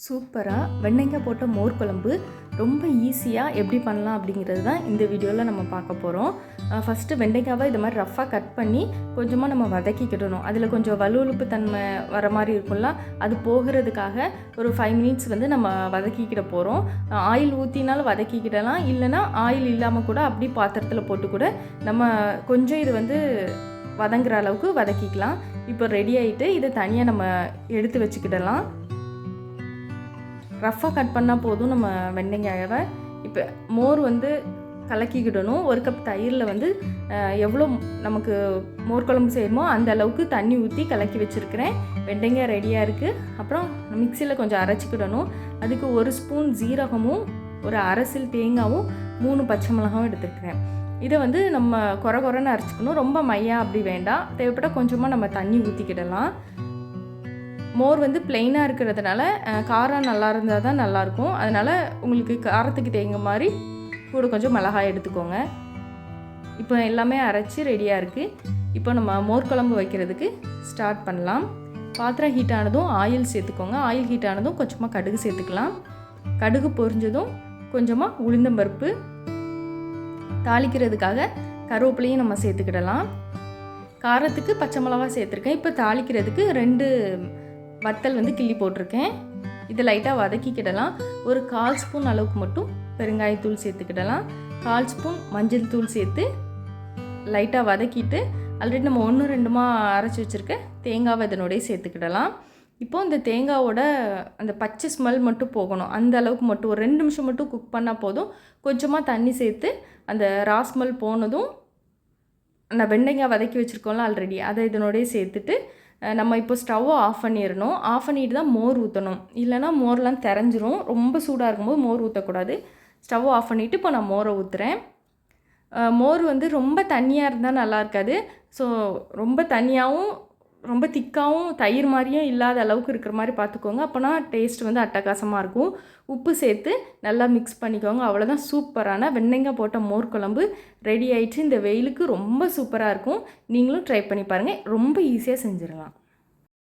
சூப்பராக வெண்டைக்காய் போட்ட மோர் குழம்பு ரொம்ப ஈஸியாக எப்படி பண்ணலாம் அப்படிங்கிறது தான் இந்த வீடியோவில் நம்ம பார்க்க போகிறோம். ஃபஸ்ட்டு வெண்டைக்காவை இது மாதிரி ரஃப்பாக கட் பண்ணி கொஞ்சமாக நம்ம வதக்கிக்கிடணும். அதில் கொஞ்சம் வலுவலுப்பு தன்மை வர மாதிரி இருக்கும்ல, அது போகிறதுக்காக ஒரு 5 மினிட்ஸ் வந்து நம்ம வதக்கிக்கிட போகிறோம். ஆயில் ஊற்றினாலும் வதக்கிக்கிடலாம், இல்லைனா ஆயில் இல்லாமல் கூட அப்படி பாத்திரத்தில் போட்டு கூட நம்ம கொஞ்சம் இது வந்து வதங்குற அளவுக்கு வதக்கிக்கலாம். இப்போ ரெடி ஆகிட்டு இதை தனியாக நம்ம எடுத்து வச்சுக்கிடலாம். ரஃப்பாக கட் பண்ணால் போதும் நம்ம வெண்டைக்காயை. இப்போ மோர் வந்து கலக்கிக்கிடணும். 1 கப் தயிரில் வந்து எவ்வளோ நமக்கு மோர் குழம்பு செய்யணுமோ அந்த அளவுக்கு தண்ணி ஊற்றி கலக்கி வச்சுருக்கிறேன். வெண்டைக்காய் ரெடியாக இருக்குது. அப்புறம் மிக்சியில் கொஞ்சம் அரைச்சிக்கிடணும். அதுக்கு 1 ஸ்பூன் ஜீரகமும் ஒரு அரசில் தேங்காயும் 3 பச்சை மிளகாவும் எடுத்துருக்கிறேன். இதை வந்து நம்ம கொரன்னு அரைச்சிக்கணும். ரொம்ப மையாக அப்படி வேண்டாம். தேவைப்பட்டால் கொஞ்சமாக நம்ம தண்ணி ஊற்றிக்கிடலாம். மோர் வந்து ப்ளெயினாக இருக்கிறதுனால காரம் நல்லா இருந்தால் தான் நல்லாயிருக்கும். அதனால் உங்களுக்கு காரத்துக்கு தேங்க மாதிரி கூட கொஞ்சம் மிளகாய் எடுத்துக்கோங்க. இப்போ எல்லாமே அரைச்சி ரெடியாக இருக்குது. இப்போ நம்ம மோர் குழம்பு வைக்கிறதுக்கு ஸ்டார்ட் பண்ணலாம். பாத்திரம் ஹீட் ஆனதும் ஆயில் சேர்த்துக்கோங்க. ஆயில் ஹீட் ஆனதும் கொஞ்சமாக கடுகு சேர்த்துக்கலாம். கடுகு பொரிஞ்சதும் கொஞ்சமாக உளுந்தம்பருப்பு, தாளிக்கிறதுக்காக கருவேப்பிலையும் நம்ம சேர்த்துக்கிடலாம். காரத்துக்கு பச்சை மிளகா சேர்த்துருக்கேன். இப்போ தாளிக்கிறதுக்கு 2 வத்தல் வந்து கிள்ளி போட்டிருக்கேன். இதை லைட்டாக வதக்கிக்கிடலாம். ஒரு 1/4 ஸ்பூன் அளவுக்கு மட்டும் பெருங்காயத்தூள் சேர்த்துக்கிடலாம். 1/4 ஸ்பூன் மஞ்சள் தூள் சேர்த்து லைட்டாக வதக்கிட்டு ஆல்ரெடி நம்ம 1-2 அரைச்சி வச்சுருக்க தேங்காவை இதனோடய சேர்த்துக்கிடலாம். இப்போது இந்த தேங்காவோட அந்த பச்சை ஸ்மெல் மட்டும் போகணும். அந்த அளவுக்கு மட்டும் ஒரு 2 நிமிஷம் மட்டும் குக் பண்ணால் போதும். கொஞ்சமாக தண்ணி சேர்த்து அந்த ரா ஸ்மெல் போனதும் நான் வெண்டைக்காய் வதக்கி வச்சுருக்கோம்ல ஆல்ரெடி, அதை இதனோடய சேர்த்துட்டு நம்ம இப்போ ஸ்டவ்வை ஆஃப் பண்ணிடணும். ஆஃப் பண்ணிட்டு தான் மோர் ஊற்றணும். இல்லைனா மோர்லாம் திறஞ்சிரும். ரொம்ப சூடாக இருக்கும்போது மோர் ஊற்றக்கூடாது. ஸ்டவ்வை ஆஃப் பண்ணிவிட்டு இப்போ நான் மோரை ஊற்றுறேன். மோர் வந்து ரொம்ப தண்ணியாக இருந்தால் நல்லா இருக்காது. ஸோ ரொம்ப தண்ணியாகவும் ரொம்ப திக்காகவும் தயிர் மாதிரியும் இல்லாத அளவுக்கு இருக்கிற மாதிரி பார்த்துக்கோங்க. அப்போனா டேஸ்ட் வந்து அட்டகாசமாக இருக்கும். உப்பு சேர்த்து நல்லா மிக்ஸ் பண்ணிக்கோங்க. அவ்வளோதான், சூப்பரான வெண்டைக்காய் போட்ட மோர் குழம்பு ரெடி ஆயிடுச்சு. இந்த வெயிலுக்கு ரொம்ப சூப்பராக இருக்கும். நீங்களும் ட்ரை பண்ணி பாருங்கள். ரொம்ப ஈஸியாக செஞ்சிடலாம்.